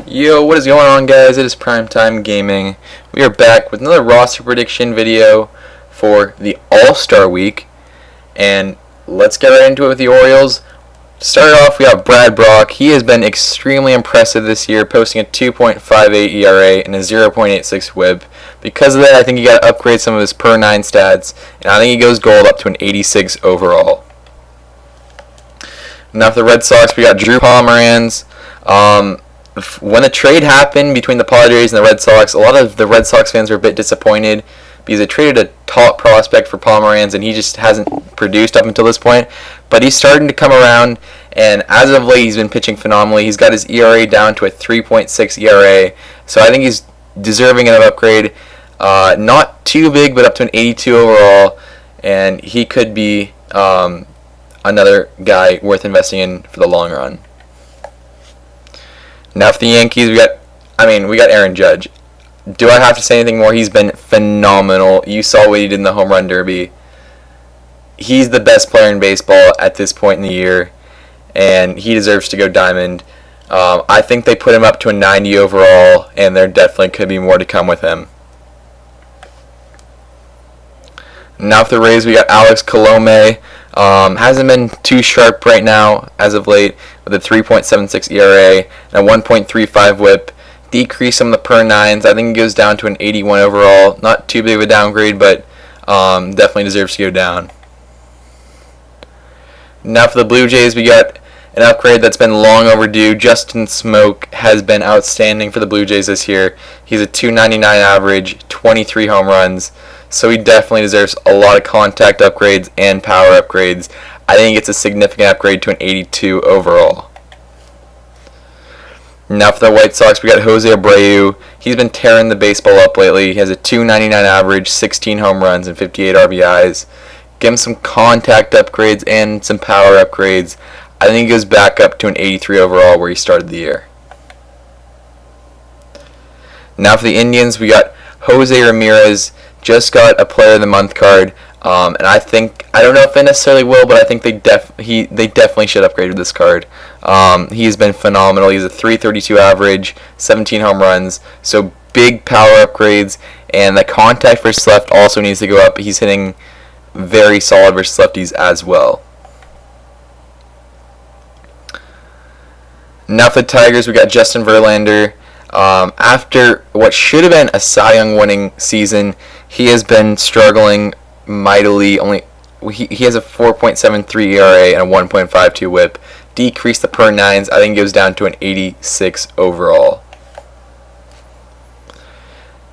Yo, what is going on, guys? It is Primetime Gaming. We are back with another roster prediction video for the All-Star Week. And let's get right into it with the Orioles. To start off, we have Brad Brock. He has been extremely impressive this year, posting a 2.58 ERA and a 0.86 whip. Because of that, I think you got to upgrade some of his per 9 stats, and I think he goes gold up to an 86 overall. Now for the Red Sox, we got Drew Pomeranz. When the trade happened between the Padres and the Red Sox, a lot of the Red Sox fans were a bit disappointed because they traded a top prospect for Pomeranz and he just hasn't produced up until this point. But he's starting to come around, and as of late, he's been pitching phenomenally. He's got his ERA down to a 3.6 ERA, so I think he's deserving of an upgrade. Not too big, but up to an 82 overall, and he could be another guy worth investing in for the long run. Now for the Yankees, we got Aaron Judge. Do I have to say anything more? He's been phenomenal. You saw what he did in the Home Run Derby. He's the best player in baseball at this point in the year, and he deserves to go diamond. I think they put him up to a 90 overall, and there definitely could be more to come with him. Now for the Rays, we got Alex Colomé. Hasn't been too sharp right now as of late, with a 3.76 ERA and a 1.35 whip. Decrease some of the per 9s. I think it goes down to an 81 overall. Not too big of a downgrade, but definitely deserves to go down. Now for the Blue Jays, we got an upgrade that's been long overdue. Justin Smoke has been outstanding for the Blue Jays this year. He's a 299 average, 23 home runs. So he definitely deserves a lot of contact upgrades and power upgrades. I think it's a significant upgrade to an 82 overall. Now for the White Sox, we got Jose Abreu. He's been tearing the baseball up lately. He has a 299 average, 16 home runs, and 58 RBIs. Give him some contact upgrades and some power upgrades. I think he goes back up to an 83 overall where he started the year. Now for the Indians, we got Jose Ramirez. Just got a Player of the Month card, and I don't know if they necessarily will, but I think they definitely should upgrade with this card. He's been phenomenal. He's a 332 average, 17 home runs, so big power upgrades, and the contact versus left also needs to go up. He's hitting very solid versus lefties as well. Now for the Tigers, we got Justin Verlander. After what should have been a Cy Young winning season, he has been struggling mightily. He has a 4.73 ERA and a 1.52 WHIP. Decreased the per 9s. I think it goes down to an 86 overall.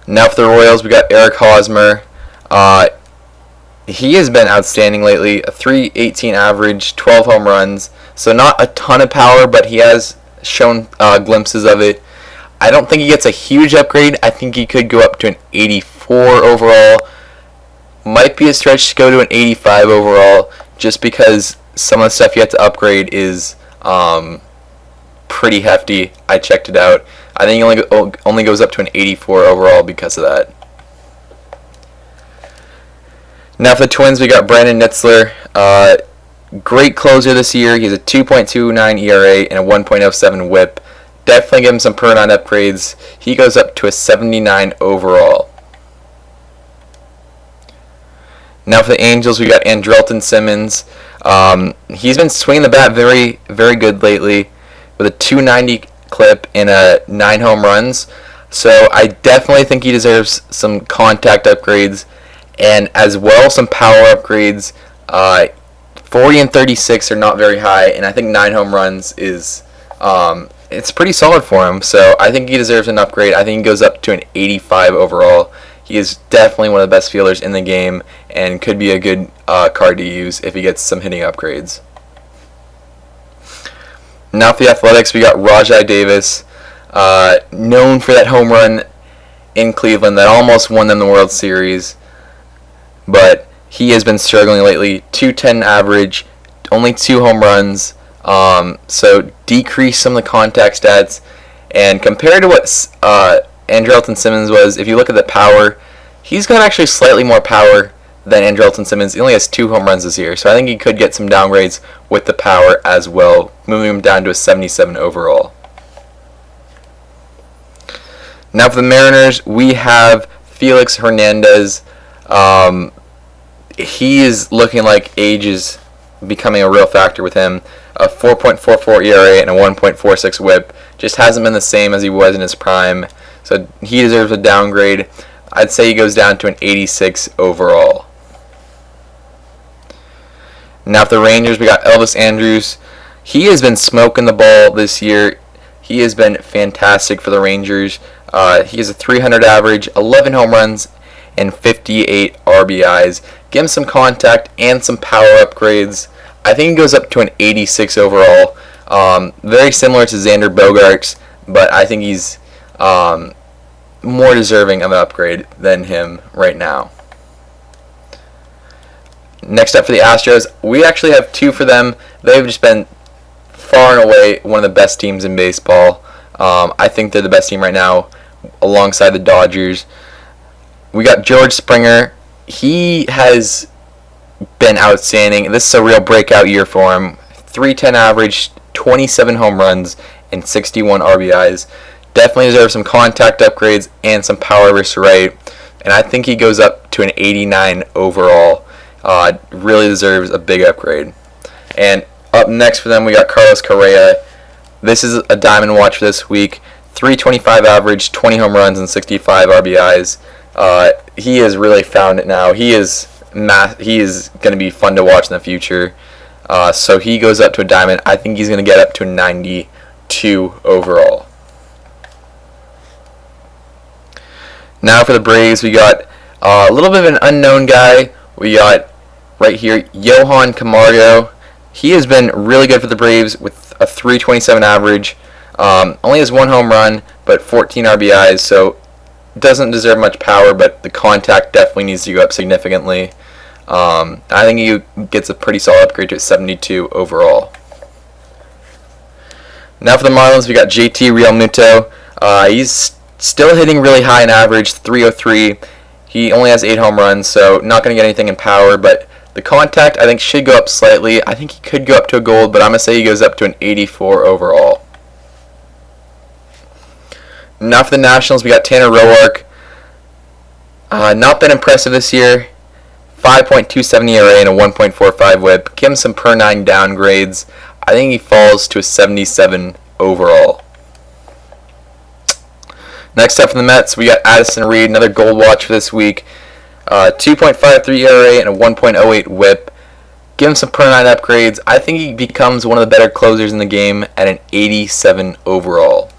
Now for the Royals, we got Eric Hosmer. He has been outstanding lately. A 318 average, 12 home runs. So not a ton of power, but he has shown glimpses of it. I don't think he gets a huge upgrade. I think he could go up to an 84 overall. Might be a stretch to go to an 85 overall, just because some of the stuff you have to upgrade is pretty hefty. I checked it out. I think he only goes up to an 84 overall because of that. Now for the Twins, we got Brandon Nitzler. Great closer this year. He has a 2.29 ERA and a 1.07 WHIP. Definitely give him some per 9 upgrades. He goes up to a 79 overall. Now for the Angels, we got Andrelton Simmons. He's been swinging the bat very, very good lately with a 290 clip and a 9 home runs. So I definitely think he deserves some contact upgrades and as well some power upgrades. 40 and 36 are not very high, and I think 9 home runs is it's pretty solid for him. So I think he deserves an upgrade. I think he goes up to an 85 overall. He is definitely one of the best fielders in the game and could be a good card to use if he gets some hitting upgrades. Now for the Athletics, we got Rajai Davis, known for that home run in Cleveland that almost won them the World Series, but he has been struggling lately. 210 average, only 2 home runs, so decrease some of the contact stats. And compared to what Andrelton Simmons was, if you look at the power, he's got actually slightly more power than Andrelton Simmons. He only has 2 home runs this year, so I think he could get some downgrades with the power as well, moving him down to a 77 overall. Now for the Mariners, we have Felix Hernandez. He is looking like age is becoming a real factor with him. A 4.44 ERA and a 1.46 WHIP. Just hasn't been the same as he was in his prime. So he deserves a downgrade. I'd say he goes down to an 86 overall. Now for the Rangers, we got Elvis Andrus. He has been smoking the ball this year. He has been fantastic for the Rangers. He has a 300 average, 11 home runs, and 58 RBIs. Give him some contact and some power upgrades. I think he goes up to an 86 overall. Very similar to Xander Bogaerts, but I think he's more deserving of an upgrade than him right now. Next up for the Astros, we actually have two for them. They've just been far and away one of the best teams in baseball. I think they're the best team right now, alongside the Dodgers. We got George Springer. He has been outstanding. This is a real breakout year for him. 310 average, 27 home runs, and 61 RBIs. Definitely deserves some contact upgrades and some power versus right. And I think he goes up to an 89 overall. Really deserves a big upgrade. And up next for them, we got Carlos Correa. This is a diamond watch for this week. 325 average, 20 home runs, and 65 RBIs. He has really found it now. He is going to be fun to watch in the future. So he goes up to a diamond. I think he's going to get up to a 92 overall. Now for the Braves, we got a little bit of an unknown guy. We got right here Johan Camargo. He has been really good for the Braves with a 327 average. Only has one home run, but 14 RBIs, so doesn't deserve much power, but the contact definitely needs to go up significantly. I think he gets a pretty solid upgrade to a 72 overall. Now for the Marlins, we got JT Realmuto. He's still hitting really high in average, 303. He only has 8 home runs, so not going to get anything in power, but the contact I think should go up slightly. I think he could go up to a gold, but I'm going to say he goes up to an 84 overall. Now for the Nationals, we got Tanner Roark. Not been impressive this year. 5.27 ERA and a 1.45 WHIP. Give him some per 9 downgrades. I think he falls to a 77 overall. Next up for the Mets, we got Addison Reed, another gold watch for this week. 2.53 ERA and a 1.08 WHIP. Give him some per 9 upgrades. I think he becomes one of the better closers in the game at an 87 overall.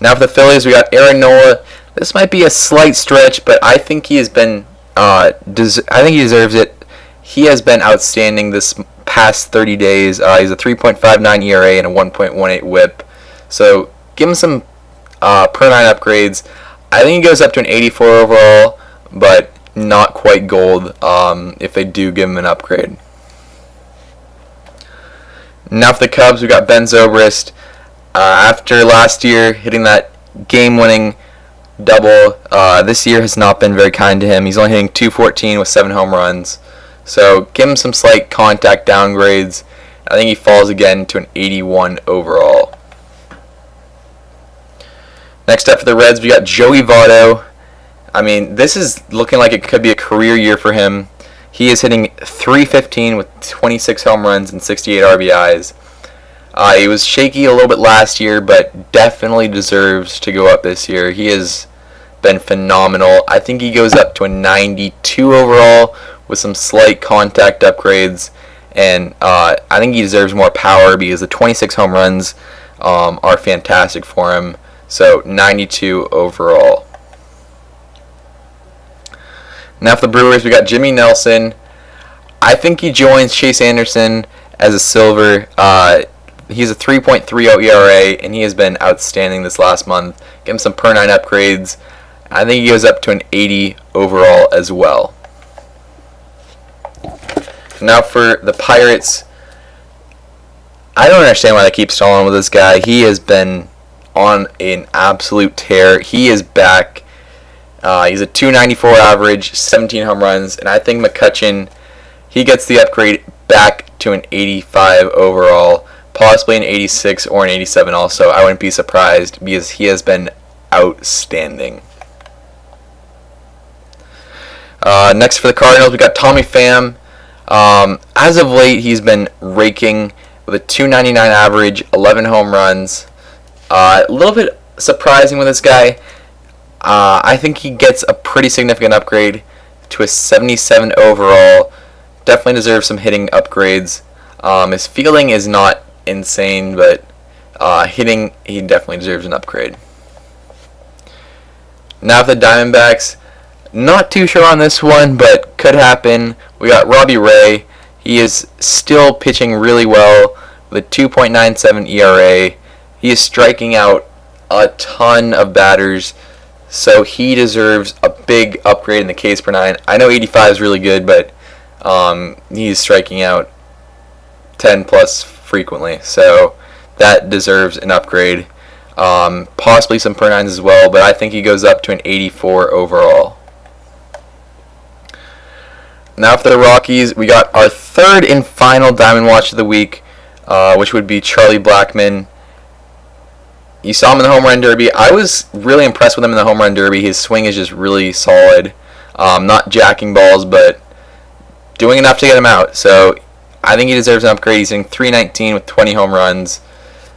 Now for the Phillies, we got Aaron Nola. This might be a slight stretch, but I think he has been. I think he deserves it. He has been outstanding this past 30 days. He's a 3.59 ERA and a 1.18 WHIP. So give him some per 9 upgrades. I think he goes up to an 84 overall, but not quite gold if they do give him an upgrade. Now for the Cubs, we got Ben Zobrist. After last year hitting that game-winning double, this year has not been very kind to him. He's only hitting .214 with 7 home runs. So give him some slight contact downgrades. I think he falls again to an 81 overall. Next up for the Reds, we got Joey Votto. I mean, this is looking like it could be a career year for him. He is hitting .315 with 26 home runs and 68 RBIs. He was shaky a little bit last year, but definitely deserves to go up this year. He has been phenomenal. I think he goes up to a 92 overall with some slight contact upgrades, and I think he deserves more power because the 26 home runs are fantastic for him. So 92 overall. Now for the Brewers, we got Jimmy Nelson. I think he joins Chase Anderson as a silver. He's a 3.30 ERA, and he has been outstanding this last month. Give him some per 9 upgrades. I think he goes up to an 80 overall as well. Now for the Pirates, I don't understand why they keep stalling with this guy. He has been on an absolute tear. He is back. He's a 294 average, 17 home runs, and I think McCutchen, he gets the upgrade back to an 85 overall. possibly an 86 or an 87 also. I wouldn't be surprised because he has been outstanding. Next for the Cardinals, we got Tommy Pham. As of late, he's been raking with a 299 average, 11 home runs. A little bit surprising with this guy. I think he gets a pretty significant upgrade to a 77 overall. Definitely deserves some hitting upgrades. His fielding is not insane, but hitting, he definitely deserves an upgrade. Now for the Diamondbacks, not too sure on this one, but could happen. We got Robbie Ray. He is still pitching really well with a 2.97 ERA. He is striking out a ton of batters, so he deserves a big upgrade in the Ks per 9. I know 85 is really good, but he's striking out 10 plus frequently, so that deserves an upgrade. Possibly some per 9s as well, but I think he goes up to an 84 overall. Now for the Rockies, we got our third and final Diamond Watch of the week, which would be Charlie Blackmon. You saw him in the Home Run Derby. I was really impressed with him in the Home Run Derby. His swing is just really solid. Not jacking balls, but doing enough to get him out. So I think he deserves an upgrade. He's in 319 with 20 home runs.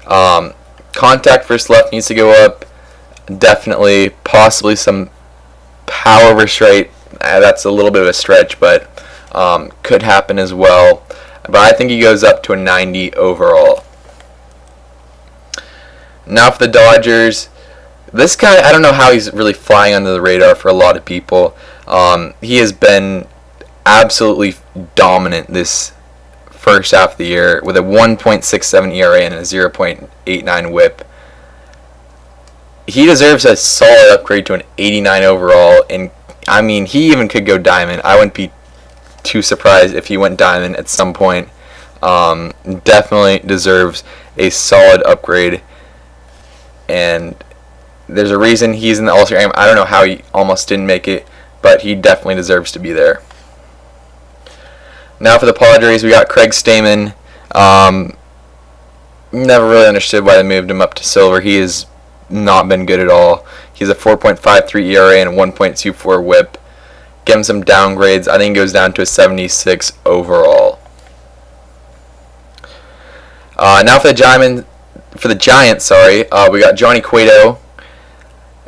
Contact versus left needs to go up. Definitely. Possibly some power versus right. That's a little bit of a stretch, but could happen as well. But I think he goes up to a 90 overall. Now for the Dodgers, this guy, I don't know how he's really flying under the radar for a lot of people. He has been absolutely dominant this first half of the year with a 1.67 ERA and a 0.89 WHIP. He deserves a solid upgrade to an 89 overall, and I mean, he even could go diamond. I wouldn't be too surprised if he went diamond at some point. Definitely deserves a solid upgrade. And there's a reason he's in the All-Star game. I don't know how he almost didn't make it, but he definitely deserves to be there. Now for the Padres, we got Craig Stammen. Never really understood why they moved him up to silver. He has not been good at all. He's a 4.53 ERA and a 1.24 WHIP. Give him some downgrades. I think he goes down to a 76 overall. Now for the Giants, we got Johnny Cueto.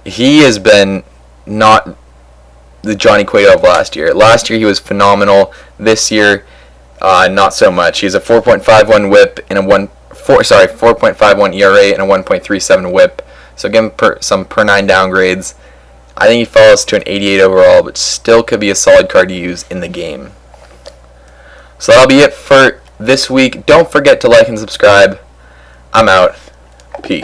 He has been not the Johnny Cueto of last year. Last year he was phenomenal. This year, not so much. He's a 4.51 WHIP and a 4.51 ERA and a 1.37 WHIP. So give him some per 9 downgrades. I think he falls to an 88 overall, but still could be a solid card to use in the game. So that'll be it for this week. Don't forget to like and subscribe. I'm out. Peace.